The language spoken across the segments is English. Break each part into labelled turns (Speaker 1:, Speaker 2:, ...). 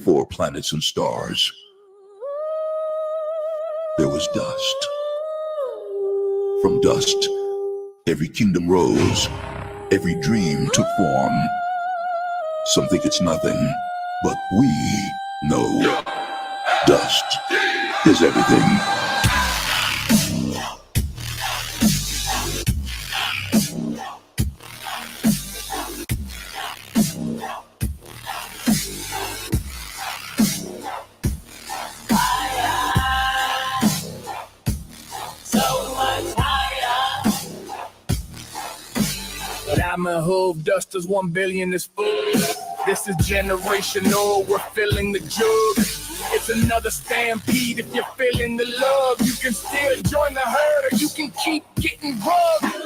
Speaker 1: before planets and stars, there was dust. From dust, every kingdom rose, every dream took form. Some think it's nothing, but we know dust is everything.
Speaker 2: Diamond hove, dust is 1 billion is full. This is generational, we're filling the jug. It's another stampede. If you're feeling the love, you can still join the herd, or you can keep getting rugged.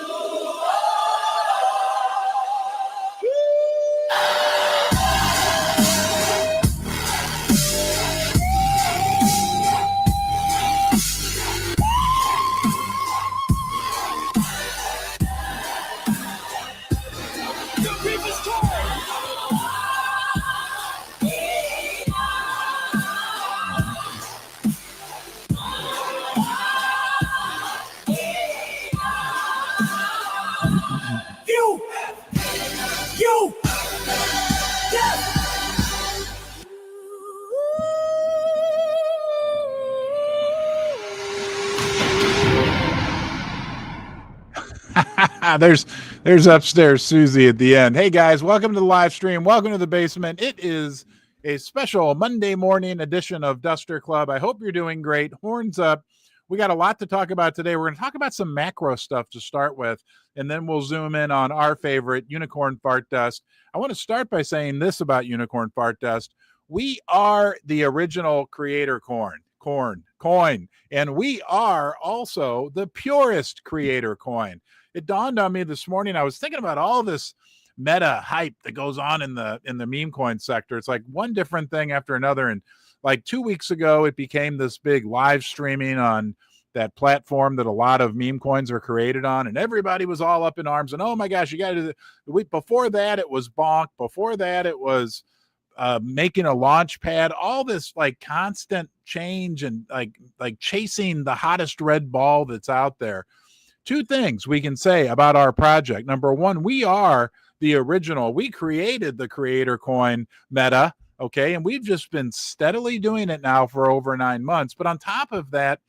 Speaker 3: There's upstairs Susie at the end. Hey guys, welcome to the live stream. Welcome to the basement. It is a special Monday morning edition of Duster Club. I hope you're doing great. Horns up. We got a lot to talk about today. We're going to talk about some macro stuff to start with, and then we'll zoom in on our favorite, unicorn fart dust. I want to start by saying this about unicorn fart dust. We are the original creator coin, and we are also the purest creator coin. It dawned on me this morning. I was thinking about all this meta hype that goes on in the meme coin sector. It's like one different thing after another. And like 2 weeks ago, it became this big live streaming on that platform that a lot of meme coins are created on. And everybody was all up in arms. And oh my gosh, you got to do the week before that, it was bonk. Before that, it was making a launch pad, all this like constant change and like chasing the hottest red ball that's out there. Two things we can say about our project. Number one, we are the original. We created the creator coin meta, okay? And we've just been steadily doing it now for over 9 months. But on top of that,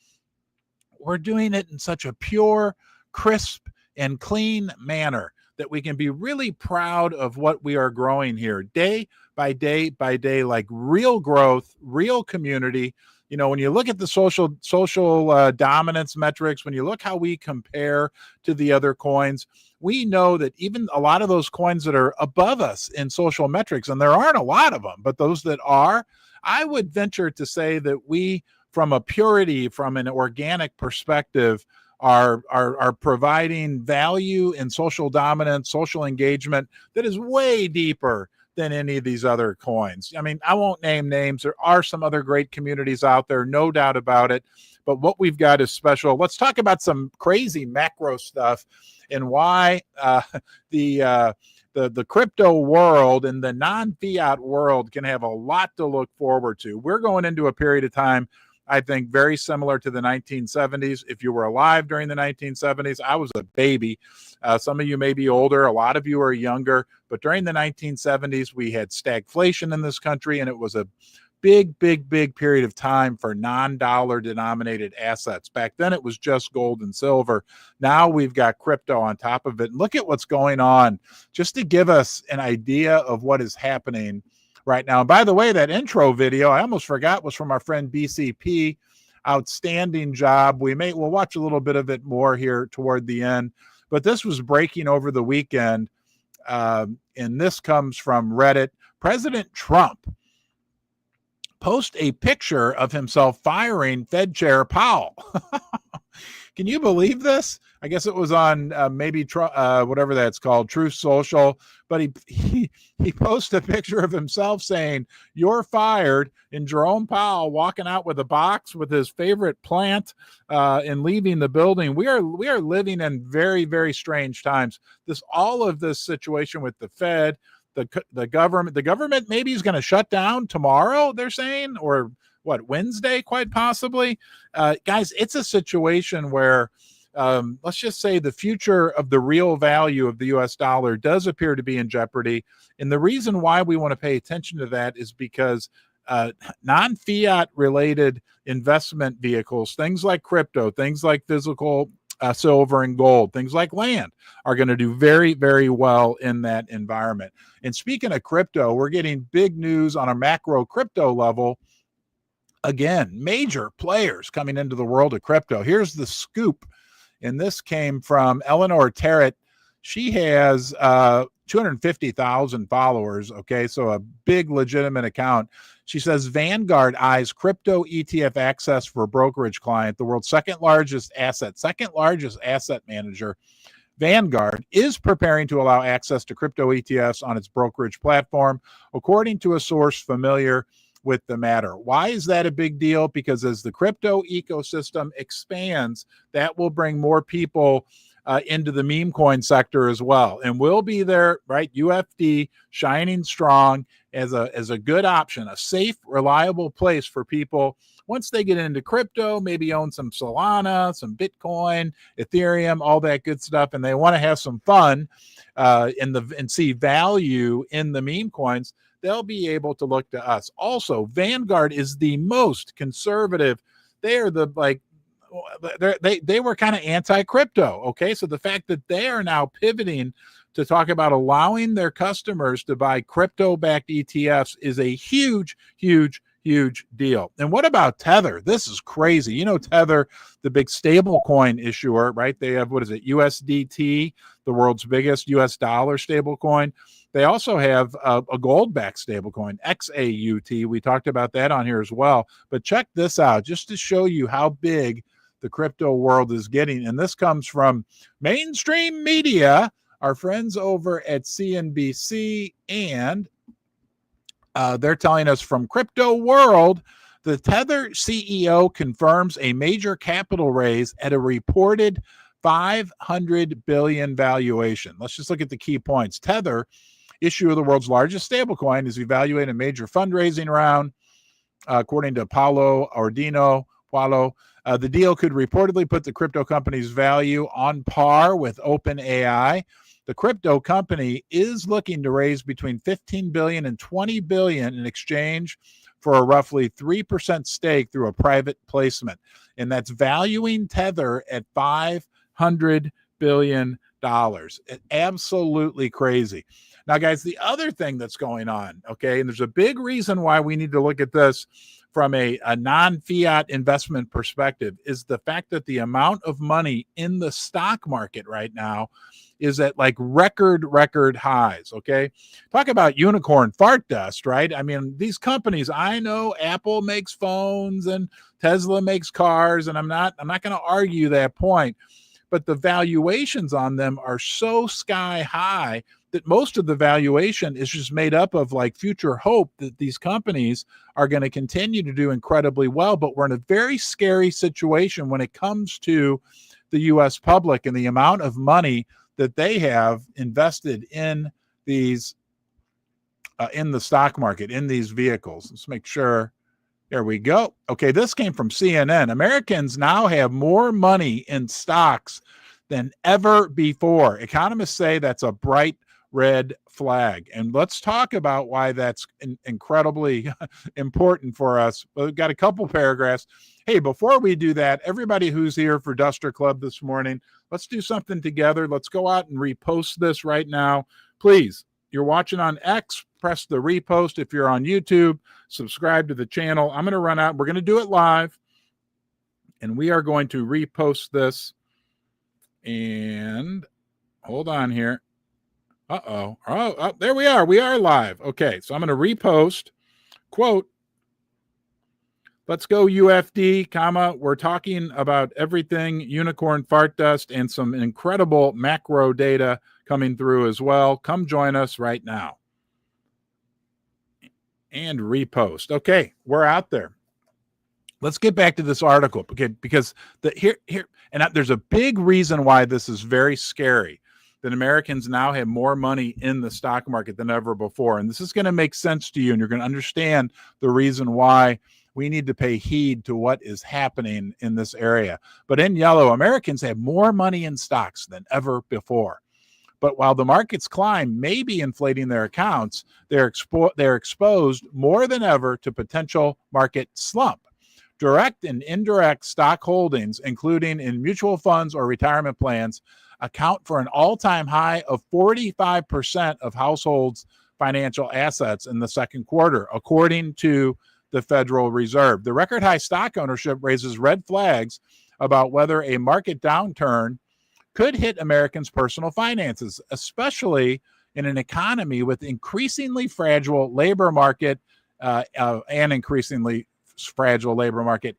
Speaker 3: we're doing it in such a pure, crisp, and clean manner that we can be really proud of what we are growing here day by day by day, like real growth, real community. You know, when you look at the social dominance metrics, when you look how we compare to the other coins, we know that even a lot of those coins that are above us in social metrics, and there aren't a lot of them, but those that are, I would venture to say that we, from a purity, from an organic perspective, are providing value in social dominance, social engagement that is way deeper than any of these other coins. I mean, I won't name names. There are some other great communities out there, no doubt about it. But what we've got is special. Let's talk about some crazy macro stuff and why the crypto world and the non-fiat world can have a lot to look forward to. We're going into a period of time, I think, very similar to the 1970s. If you were alive during the 1970s, I was a baby. Some of you may be older. A lot of you are younger. But during the 1970s, we had stagflation in this country, and it was a big period of time for non-dollar denominated assets. Back then, it was just gold and silver. Now we've got crypto on top of it. Look at what's going on, just to give us an idea of what is happening right now. And by the way, that intro video, I almost forgot, was from our friend BCP. Outstanding job. We'll watch a little bit of it more here toward the end. But this was breaking over the weekend. And this comes from Reddit. President Trump post a picture of himself firing Fed Chair Powell. Can you believe this? I guess it was on whatever that's called, Truth Social. But he posted a picture of himself saying, "You're fired," and Jerome Powell walking out with a box with his favorite plant and leaving the building. We are living in very, very strange times. All of this situation with the Fed, the government maybe is going to shut down tomorrow, they're saying, or what, Wednesday, quite possibly. Guys, it's a situation where let's just say the future of the real value of the US dollar does appear to be in jeopardy. And the reason why we want to pay attention to that is because non-fiat related investment vehicles, things like crypto, things like physical silver and gold, things like land, are going to do very, very well in that environment. And speaking of crypto, we're getting big news on a macro crypto level. Again, major players coming into the world of crypto. Here's the scoop. And this came from Eleanor Terrett. She has 250,000 followers. Okay, so a big legitimate account. She says Vanguard eyes crypto ETF access for a brokerage client, the world's second largest asset manager. Vanguard is preparing to allow access to crypto ETFs on its brokerage platform, according to a source familiar with the matter. Why is that a big deal? Because as the crypto ecosystem expands, that will bring more people into the meme coin sector as well. And we'll be there, right? UFD shining strong as a good option, a safe, reliable place for people once they get into crypto, maybe own some Solana, some Bitcoin, Ethereum, all that good stuff, and they want to have some fun and see value in the meme coins. They'll be able to look to us. Also, Vanguard is the most conservative. They are they were kind of anti-crypto. Okay, so the fact that they are now pivoting to talk about allowing their customers to buy crypto-backed ETFs is a huge, huge, huge deal. And what about Tether? This is crazy. You know, Tether, the big stable coin issuer, right? They have, what is it, USDT, the world's biggest US dollar stable coin. They also have a gold-backed stablecoin, XAUT. We talked about that on here as well. But check this out, just to show you how big the crypto world is getting. And this comes from mainstream media, our friends over at CNBC, and they're telling us from Crypto World, the Tether CEO confirms a major capital raise at a reported $500 billion valuation. Let's just look at the key points. Tether, issue of the world's largest stablecoin, is evaluating a major fundraising round, according to Paulo Ordino. The deal could reportedly put the crypto company's value on par with OpenAI. The crypto company is looking to raise between $15 billion and $20 billion in exchange for a roughly 3% stake through a private placement. And that's valuing Tether at $500 billion. Absolutely crazy. Now, guys, the other thing that's going on, okay, and there's a big reason why we need to look at this from a non-fiat investment perspective, is the fact that the amount of money in the stock market right now is at like record highs. Okay, talk about unicorn fart dust, right? I mean, these companies, I know Apple makes phones and Tesla makes cars, and I'm not going to argue that point, but the valuations on them are so sky high that most of the valuation is just made up of like future hope that these companies are going to continue to do incredibly well. But we're in a very scary situation when it comes to the US public and the amount of money that they have invested in these in the stock market, in these vehicles. Let's make sure. There we go. Okay, this came from CNN. Americans now have more money in stocks than ever before. Economists say that's a bright red flag. And let's talk about why that's incredibly important for us. We've got a couple paragraphs. Hey, before we do that, everybody who's here for Duster Club this morning, let's do something together. Let's go out and repost this right now. Please, you're watching on X, press the repost. If you're on YouTube, subscribe to the channel. I'm going to run out. We're going to do it live, and we are going to repost this. And hold on here. Oh, there we are. We are live. Okay, so I'm going to repost. Quote, let's go UFD, comma. We're talking about everything unicorn fart dust and some incredible macro data coming through as well. Come join us right now. And repost. Okay, we're out there. Let's get back to this article, okay, because here and there's a big reason why this is very scary. that Americans now have more money in the stock market than ever before. And this is going to make sense to you, and you're going to understand the reason why we need to pay heed to what is happening in this area. But in yellow, Americans have more money in stocks than ever before. But while the markets climb, maybe inflating their accounts, they're exposed more than ever to potential market slump. Direct and indirect stock holdings, including in mutual funds or retirement plans, account for an all-time high of 45% of households' financial assets in the second quarter, according to the Federal Reserve. The record high stock ownership raises red flags about whether a market downturn could hit Americans' personal finances, especially in an economy with increasingly fragile labor market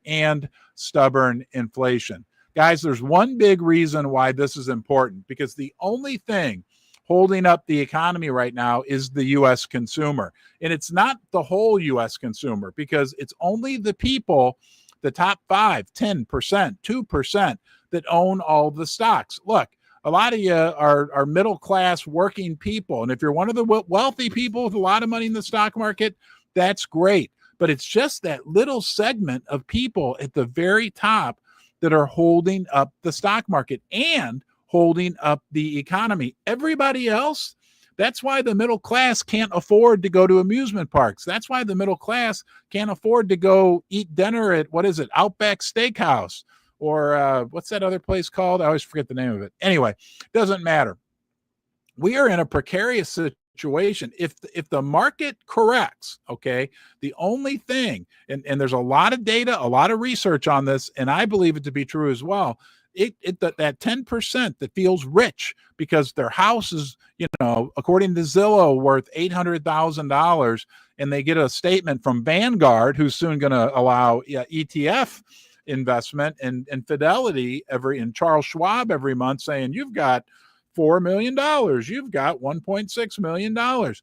Speaker 3: and stubborn inflation. Guys, there's one big reason why this is important, because the only thing holding up the economy right now is the U.S. consumer. And it's not the whole U.S. consumer, because it's only the people, the top 5, 10%, 2% that own all the stocks. Look, a lot of you are middle-class working people. And if you're one of the wealthy people with a lot of money in the stock market, that's great. But it's just that little segment of people at the very top that are holding up the stock market and holding up the economy. Everybody else, that's why the middle class can't afford to go to amusement parks. That's why the middle class can't afford to go eat dinner at, Outback Steakhouse, or what's that other place called? I always forget the name of it. Anyway, doesn't matter. We are in a precarious situation. If the market corrects, okay, the only thing, and there's a lot of data, a lot of research on this, and I believe it to be true as well, that 10% that feels rich because their house is, according to Zillow, worth $800,000, and they get a statement from Vanguard, who's soon going to allow ETF investment, and Fidelity and Charles Schwab every month saying, you've got $4 million, you've got $1.6 million.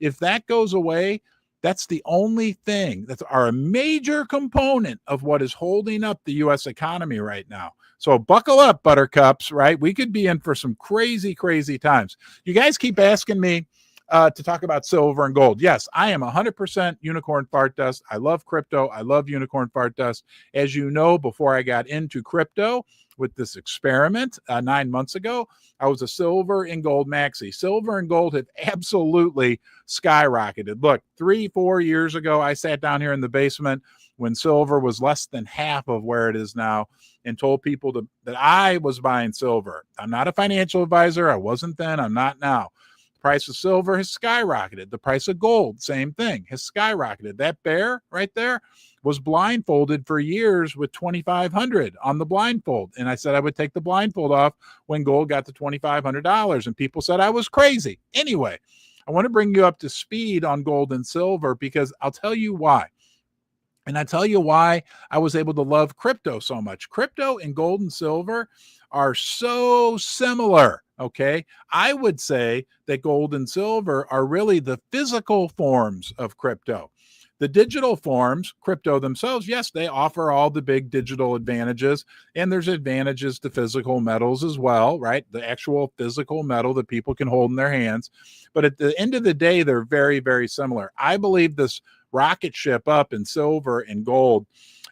Speaker 3: If that goes away, that's the only thing that's a major component of what is holding up the U.S. economy right now. So buckle up, buttercups, right? We could be in for some crazy, crazy times. You guys keep asking me to talk about silver and gold. Yes, I am 100% unicorn fart dust. I love crypto. I love unicorn fart dust. As you know, before I got into crypto with this experiment 9 months ago, I was a silver and gold maxi. Silver and gold have absolutely skyrocketed. Look, 3-4 years ago, I sat down here in the basement when silver was less than half of where it is now, and told people that I was buying silver. I'm not a financial advisor. I wasn't then. I'm not now. The price of silver has skyrocketed. The price of gold, same thing, has skyrocketed. That bear right there was blindfolded for years with $2,500 on the blindfold. And I said I would take the blindfold off when gold got to $2,500. And people said I was crazy. Anyway, I want to bring you up to speed on gold and silver, because I'll tell you why. And I tell you why I was able to love crypto so much. Crypto and gold and silver are so similar, okay? I would say that gold and silver are really the physical forms of crypto. The digital forms, crypto themselves, yes, they offer all the big digital advantages, and there's advantages to physical metals as well, right? The actual physical metal that people can hold in their hands. But at the end of the day, they're very, very similar. I believe this rocket ship up in silver and gold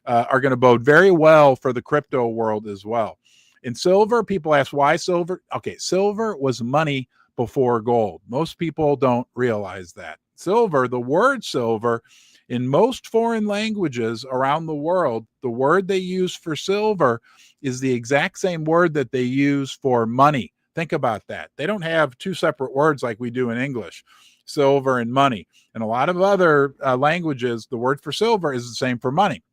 Speaker 3: are going to bode very well for the crypto world as well. In silver, people ask why silver. Okay, silver was money before gold. Most people don't realize that. Silver, the word silver, in most foreign languages around the world, the word they use for silver is the exact same word that they use for money. Think about that. They don't have two separate words like we do in English, silver and money. In a lot of other languages, the word for silver is the same for money.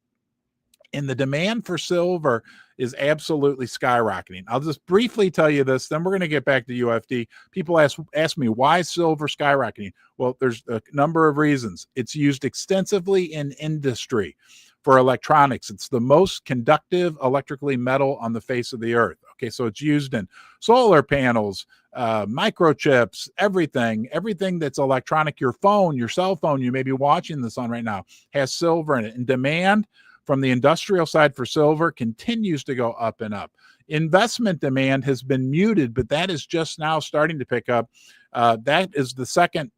Speaker 3: And the demand for silver is absolutely skyrocketing. I'll just briefly tell you this, then we're going to get back to UFD. People ask me, why is silver skyrocketing? Well, there's a number of reasons. It's used extensively in industry for electronics. It's the most conductive electrically metal on the face of the earth. Okay, so it's used in solar panels, microchips, everything that's electronic. Your phone, your cell phone, you may be watching this on right now, has silver in it. And demand from the industrial side for silver continues to go up and up. Investment demand has been muted, but that is just now starting to pick up. That is the second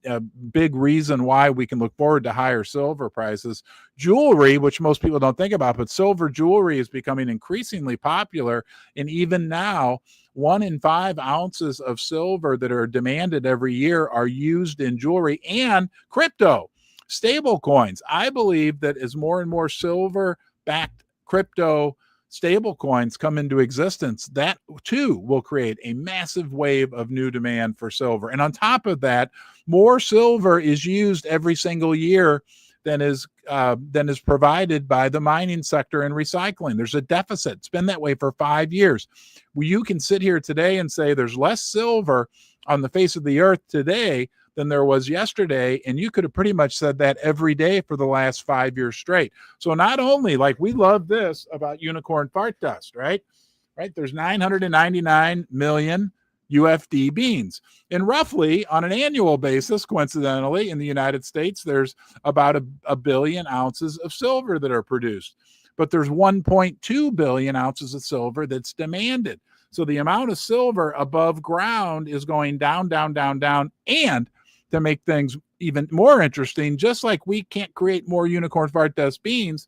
Speaker 3: big reason why we can look forward to higher silver prices. Jewelry, which most people don't think about, but silver jewelry is becoming increasingly popular. And even now, 1 in 5 ounces of silver that are demanded every year are used in jewelry and crypto. Stable coins. I believe that as more and more silver-backed crypto stable coins come into existence, that too will create a massive wave of new demand for silver. And on top of that, more silver is used every single year than is provided by the mining sector and recycling. There's a deficit. It's been that way for 5 years. You can sit here today and say there's less silver on the face of the earth today than there was yesterday, and you could have pretty much said that every day for the last 5 years straight. So not only, like, we love this about unicorn fart dust, right? There's 999 million UFD beans. And roughly on an annual basis, coincidentally, in the United States, there's about a billion ounces of silver that are produced. But there's 1.2 billion ounces of silver that's demanded. So the amount of silver above ground is going down, down, down, down. And to make things even more interesting, just like we can't create more unicorn fart dust beans,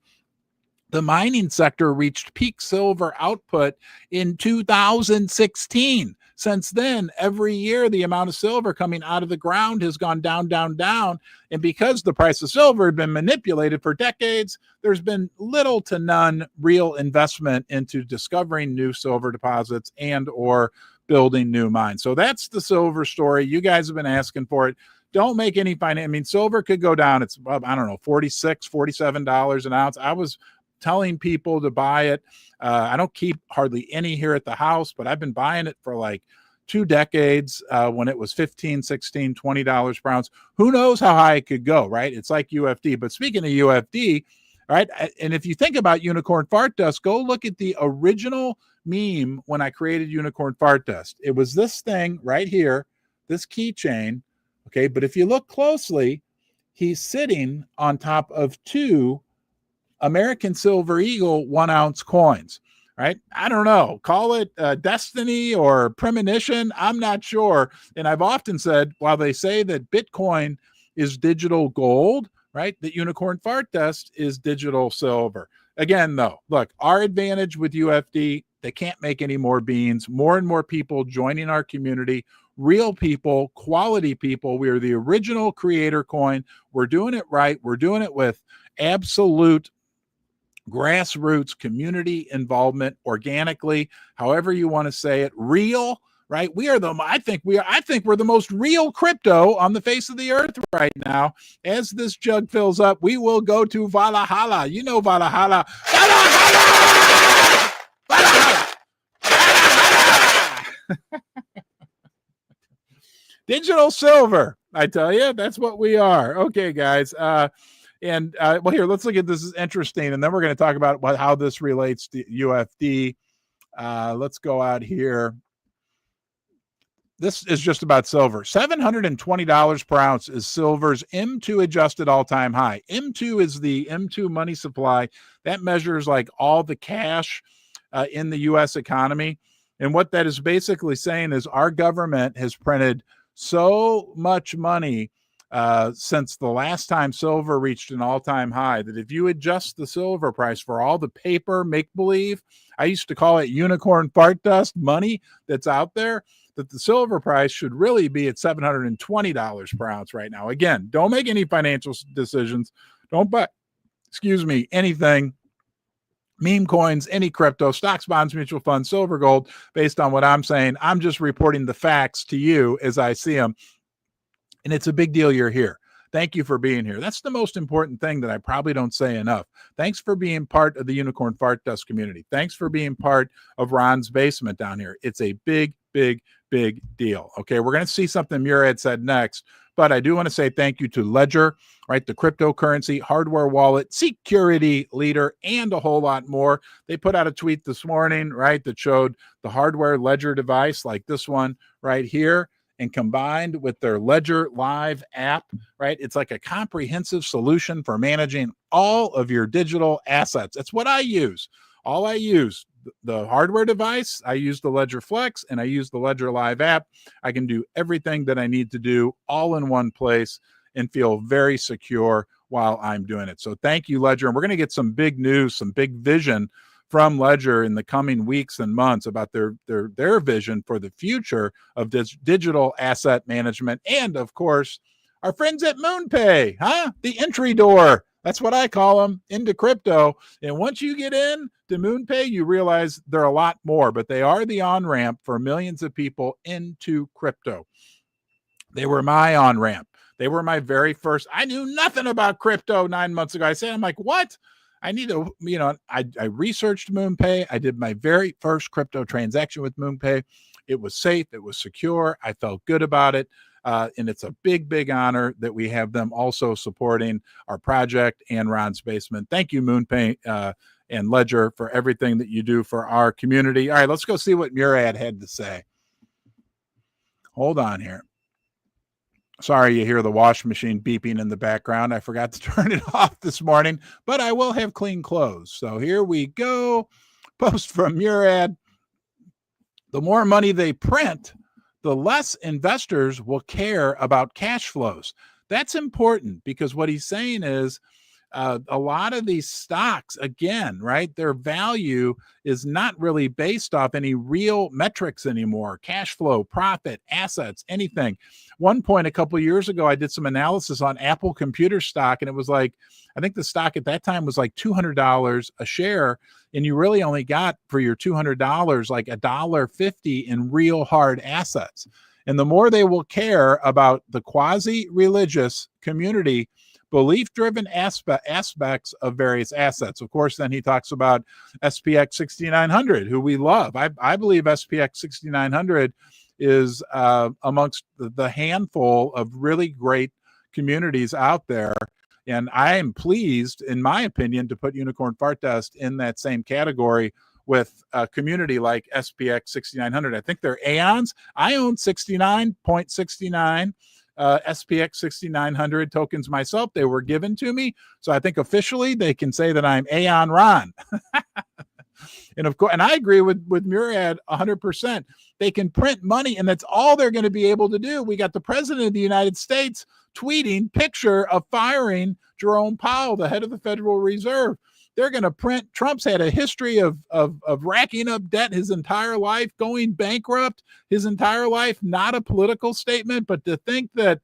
Speaker 3: the mining sector reached peak silver output in 2016. Since then, every year, the amount of silver coming out of the ground has gone down, down, down. And because the price of silver had been manipulated for decades, there's been little to none real investment into discovering new silver deposits and or building new mines. So that's the silver story. You guys have been asking for it. Don't make any finance. I mean, silver could go down. It's, I don't know, $46, $47 an ounce. I was telling people to buy it. I don't keep hardly any here at the house, but I've been buying it for like 2 decades when it was $15, $16, $20 per ounce. Who knows how high it could go, right? It's like UFD. But speaking of UFD, right, and if you think about unicorn fart dust, go look at the original meme when I created unicorn fart dust. It was this thing right here, this keychain, okay? But if you look closely, he's sitting on top of 2 American Silver Eagle 1 ounce coins, right? I don't know. Call it destiny or premonition. I'm not sure. And I've often said, while they say that Bitcoin is digital gold, right, that unicorn fart dust is digital silver. Again, though, look, our advantage with UFD, they can't make any more beans. More and more people joining our community, real people, quality people. We are the original creator coin. We're doing it right. We're doing it with absolute grassroots community involvement, organically, however you want to say it, real, right? I think we're the most real crypto on the face of the earth right now. As this jug fills up, we will go to Valhalla. You know Valhalla. Valhalla! Valhalla! Valhalla! Digital silver, I tell you, that's what we are. Okay, guys. Well, here, let's look at this. Is interesting, and then we're going to talk about how this relates to UFD. Let's go out here. This is just about silver. $720 per ounce is silver's M2 adjusted all-time high. M2 is the M2 money supply. That measures like all the cash in the U.S. economy. And what that is basically saying is our government has printed so much money since the last time silver reached an all-time high that if you adjust the silver price for all the paper make-believe, I used to call it unicorn fart dust money that's out there, that the silver price should really be at $720 per ounce right now. Again, don't make any financial decisions. Don't buy, anything, meme coins, any crypto, stocks, bonds, mutual funds, silver, gold, based on what I'm saying. I'm just reporting the facts to you as I see them. And it's a big deal you're here. Thank you for being here. That's the most important thing that I probably don't say enough. Thanks for being part of the Unicorn Fart Dust community. Thanks for being part of Ron's basement down here. It's a big, big, big deal. Okay, we're going to see something Murad said next, but I do want to say thank you to Ledger, right? The cryptocurrency, hardware wallet, security leader, and a whole lot more. They put out a tweet this morning, right, that showed the hardware Ledger device like this one right here, and combined with their Ledger Live app, right? It's like a comprehensive solution for managing all of your digital assets. It's what I use. All I use, the hardware device, I use the Ledger Flex, and I use the Ledger Live app. I can do everything that I need to do all in one place and feel very secure while I'm doing it. So thank you, Ledger. And we're going to get some big news, some big vision from Ledger in the coming weeks and months about their vision for the future of this digital asset management. And of course, our friends at MoonPay, the entry door. That's what I call them, into crypto. And once you get in to MoonPay, you realize they're a lot more, but they are the on-ramp for millions of people into crypto. They were my on-ramp. They were my very first. I knew nothing about crypto 9 months ago. I'm like, what? I need to, I researched MoonPay. I did my very first crypto transaction with MoonPay. It was safe. It was secure. I felt good about it. And it's a big, big honor that we have them also supporting our project and Ron's Basement. Thank you, MoonPay and Ledger, for everything that you do for our community. All right, let's go see what Murad had to say. Hold on here. Sorry, you hear the washing machine beeping in the background. I forgot to turn it off this morning, but I will have clean clothes. So here we go. Post from Murad. The more money they print, the less investors will care about cash flows. That's important, because what he's saying is a lot of these stocks, again, right, their value is not really based off any real metrics anymore. Cash flow, profit, assets, anything. One point a couple of years ago, I did some analysis on Apple computer stock, and it was like, I think the stock at that time was like $200 a share, and you really only got for your $200 like $1.50 in real hard assets. And the more they will care about the quasi-religious community, belief-driven aspects of various assets. Of course, then he talks about SPX 6900, who we love. I believe SPX 6900 is amongst the handful of really great communities out there. And I am pleased, in my opinion, to put Unicorn Fart Dust in that same category with a community like SPX 6900. I think they're Aeons. I own 69.69 SPX 6900 tokens myself. They were given to me. So I think officially they can say that I'm Aeon Ron. And of course, and I agree with Murad 100%. They can print money, and that's all they're going to be able to do. We got the president of the United States tweeting picture of firing Jerome Powell, the head of the Federal Reserve. They're going to print. Trump's had a history of racking up debt his entire life, going bankrupt his entire life. Not a political statement, but to think that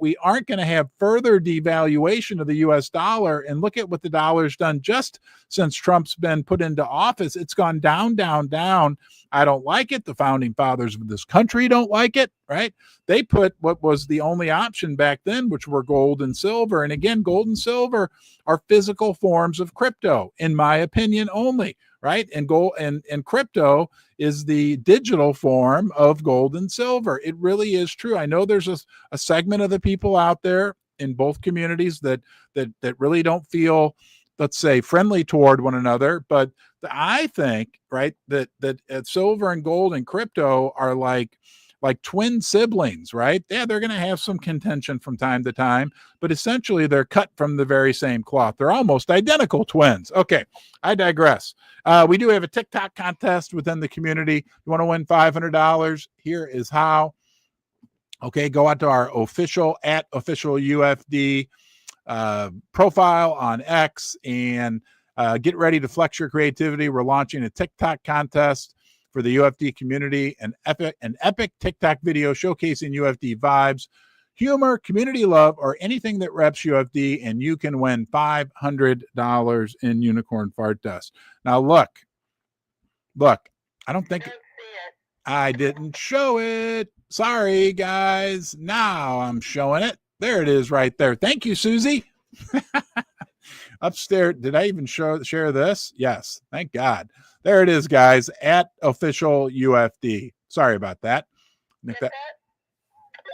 Speaker 3: we aren't going to have further devaluation of the U.S. dollar, and look at what the dollar's done just since Trump's been put into office. It's gone down, down, down. I don't like it. The founding fathers of this country don't like it, right? They put what was the only option back then, which were gold and silver. And again, gold and silver are physical forms of crypto, in my opinion only, right? And gold and crypto is the digital form of gold and silver. It really is true. I know there's a segment of the people out there in both communities that really don't feel, let's say, friendly toward one another. But I think, right, that silver and gold and crypto are like twin siblings, right? Yeah, they're going to have some contention from time to time, but essentially they're cut from the very same cloth. They're almost identical twins. Okay, I digress. We do have a TikTok contest within the community. You want to win $500? Here is how. Okay, go out to our official UFD profile on X and get ready to flex your creativity. We're launching a TikTok contest for the UFD community, an epic TikTok video showcasing UFD vibes, humor, community love, or anything that reps UFD, and you can win $500 in Unicorn Fart Dust. Now, look, I don't think I didn't show it. Sorry, guys. Now I'm showing it. There it is right there. Thank you, Susie. Upstairs. Did I even share this? Yes. Thank God. There it is, guys, at official UFD. Sorry about that.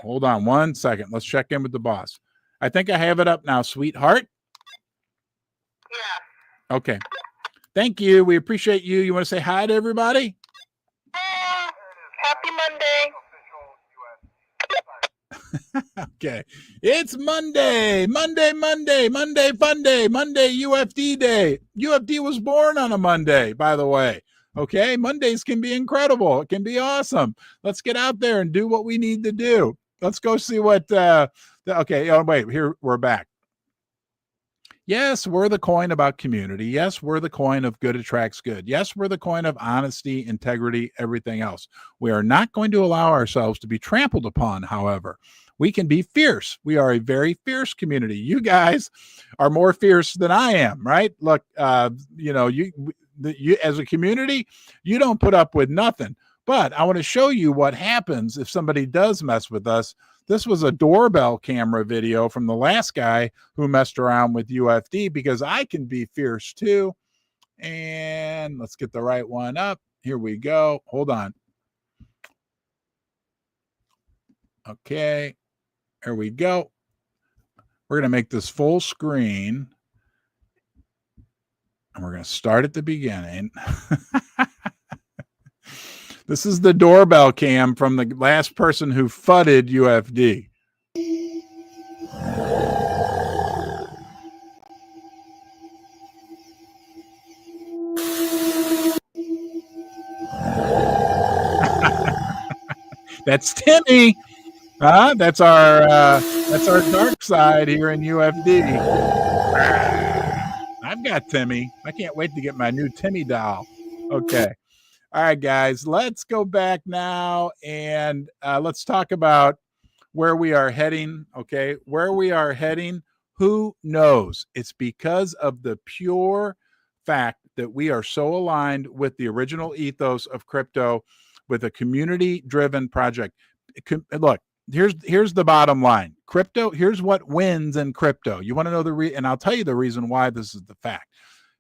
Speaker 3: Hold on one second. Let's check in with the boss. I think I have it up now, sweetheart. Yeah. Okay. Thank you. We appreciate you. You want to say hi to everybody?
Speaker 4: Happy Monday.
Speaker 3: Okay. It's Monday fun day, Monday UFD day. UFD was born on a Monday, by the way. Okay. Mondays can be incredible. It can be awesome. Let's get out there and do what we need to do. Let's go see what, okay. Oh, wait, here we're back. Yes, we're the coin about community. Yes, we're the coin of good attracts good. Yes, we're the coin of honesty, integrity, everything else. We are not going to allow ourselves to be trampled upon, however. We can be fierce. We are a very fierce community. You guys are more fierce than I am, right? Look, you as a community, you don't put up with nothing. But I want to show you what happens if somebody does mess with us. This was a doorbell camera video from the last guy who messed around with UFD, because I can be fierce too. And let's get the right one up. Here we go. Hold on. Okay. There we go. We're going to make this full screen. And we're going to start at the beginning. This is the doorbell cam from the last person who fudded UFD. That's Timmy. That's our dark side here in UFD. I've got Timmy. I can't wait to get my new Timmy doll. Okay. All right, guys, let's go back now and let's talk about where we are heading. Okay. Where we are heading, who knows? It's because of the pure fact that we are so aligned with the original ethos of crypto, with a community-driven project. Look, here's the bottom line. Crypto, here's what wins in crypto. You want to know and I'll tell you the reason why this is the fact.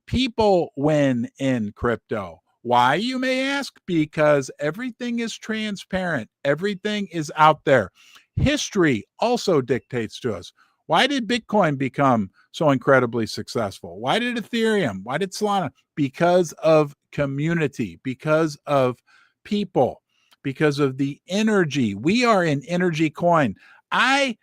Speaker 3: People win in crypto. Why, you may ask? Because everything is transparent. Everything is out there. History also dictates to us. Why did Bitcoin become so incredibly successful? Why did Ethereum? Why did Solana? Because of community, because of people, because of the energy. We are an energy coin. I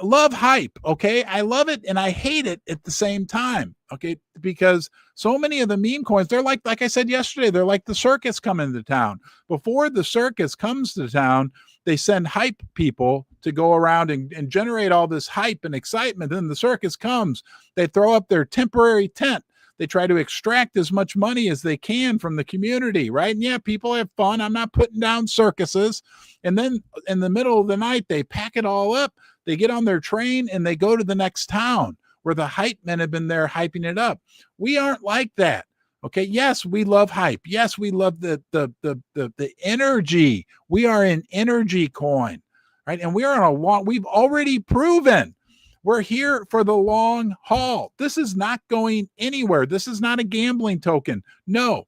Speaker 3: love hype, okay? I love it and I hate it at the same time, okay? Because so many of the meme coins, they're like I said yesterday, they're like the circus coming to town. Before the circus comes to town, they send hype people to go around and generate all this hype and excitement. Then the circus comes, they throw up their temporary tent. They try to extract as much money as they can from the community, right? And yeah, people have fun. I'm not putting down circuses. And then in the middle of the night, they pack it all up. They get on their train and they go to the next town where the hype men have been there hyping it up. We aren't like that. Okay. Yes, we love hype. Yes, we love the energy. We are an energy coin, right? And we are on a long, we've already proven we're here for the long haul. This is not going anywhere. This is not a gambling token. No,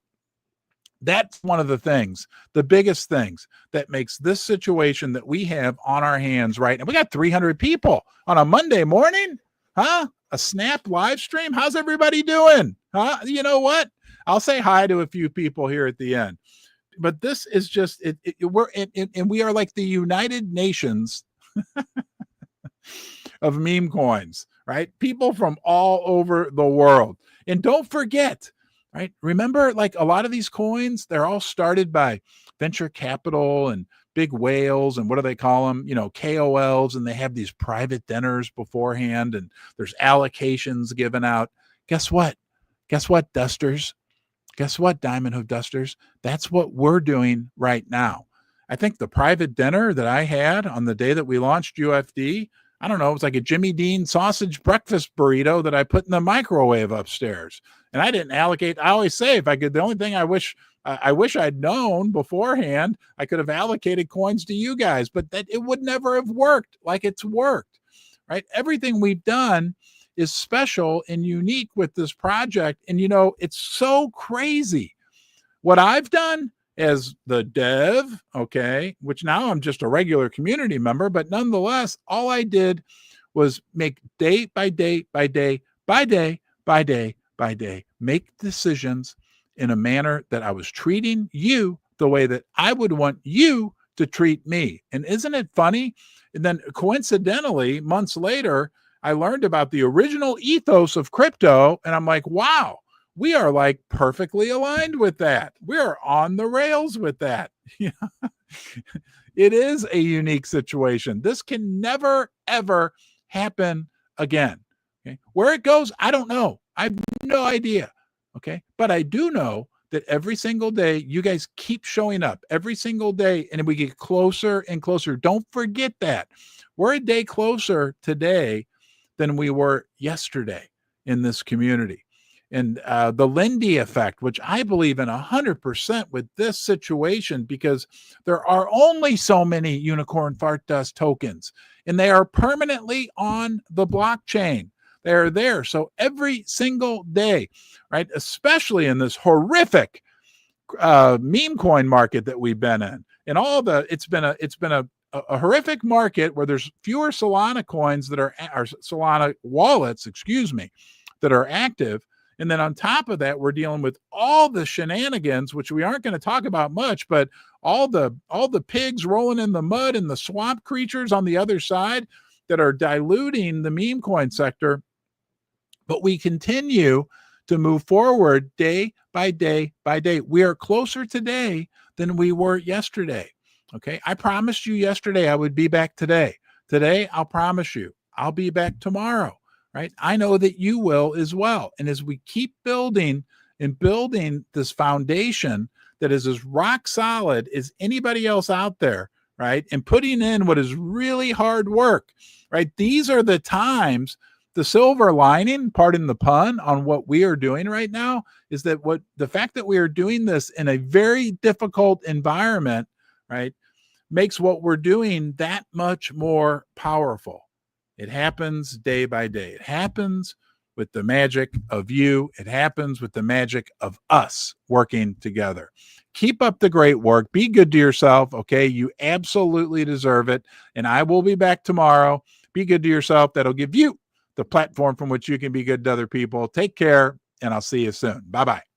Speaker 3: that's one of the things, the biggest things that makes this situation that we have on our hands right now. We got 300 people on a Monday morning, huh? A Snap live stream. How's everybody doing? Huh? You know what? I'll say hi to a few people here at the end. But this is just, and we are like the United Nations of meme coins, right? People from all over the world. And don't forget, right? Remember, like a lot of these coins, they're all started by venture capital and big whales and what do they call them? You know, KOLs, and they have these private dinners beforehand and there's allocations given out. Guess what? Guess what, Dusters? Guess what, Diamond Hoof Dusters? That's what we're doing right now. I think the private dinner that I had on the day that we launched UFD, I don't know, it was like a Jimmy Dean sausage breakfast burrito that I put in the microwave upstairs. And I didn't allocate. I always say, if I could, the only thing I wish I'd known beforehand, I could have allocated coins to you guys, but that it would never have worked like it's worked, right? Everything we've done is special and unique with this project. And, you know, it's so crazy what I've done as the dev, okay, which now I'm just a regular community member, but nonetheless, all I did was make day by day by day by day by day by day, make decisions in a manner that I was treating you the way that I would want you to treat me. And isn't it funny? And then coincidentally, months later, I learned about the original ethos of crypto, and I'm like, wow, we are like perfectly aligned with that. We are on the rails with that. It is a unique situation. This can never, ever happen again. Okay? Where it goes, I don't know. I have no idea. Okay. But I do know that every single day you guys keep showing up every single day and we get closer and closer. Don't forget that. We're a day closer today than we were yesterday in this community. And the Lindy effect, which I believe in 100% with this situation, because there are only so many unicorn fart dust tokens and they are permanently on the blockchain. They're there. So every single day, right, especially in this horrific meme coin market that we've been in, and it's been a horrific market where there's fewer Solana coins that are Solana wallets, that are active. And then on top of that, we're dealing with all the shenanigans, which we aren't going to talk about much, but all the pigs rolling in the mud and the swamp creatures on the other side that are diluting the meme coin sector. But we continue to move forward day by day by day. We are closer today than we were yesterday. Okay. I promised you yesterday I would be back today. Today, I'll promise you I'll be back tomorrow. Right? I know that you will as well. And as we keep building this foundation that is as rock solid as anybody else out there, right? And putting in what is really hard work, right? These are the times, the silver lining, pardon the pun, on what we are doing right now is that the fact that we are doing this in a very difficult environment, right, makes what we're doing that much more powerful. It happens day by day. It happens with the magic of you. It happens with the magic of us working together. Keep up the great work. Be good to yourself, okay? You absolutely deserve it. And I will be back tomorrow. Be good to yourself. That'll give you the platform from which you can be good to other people. Take care, and I'll see you soon. Bye-bye.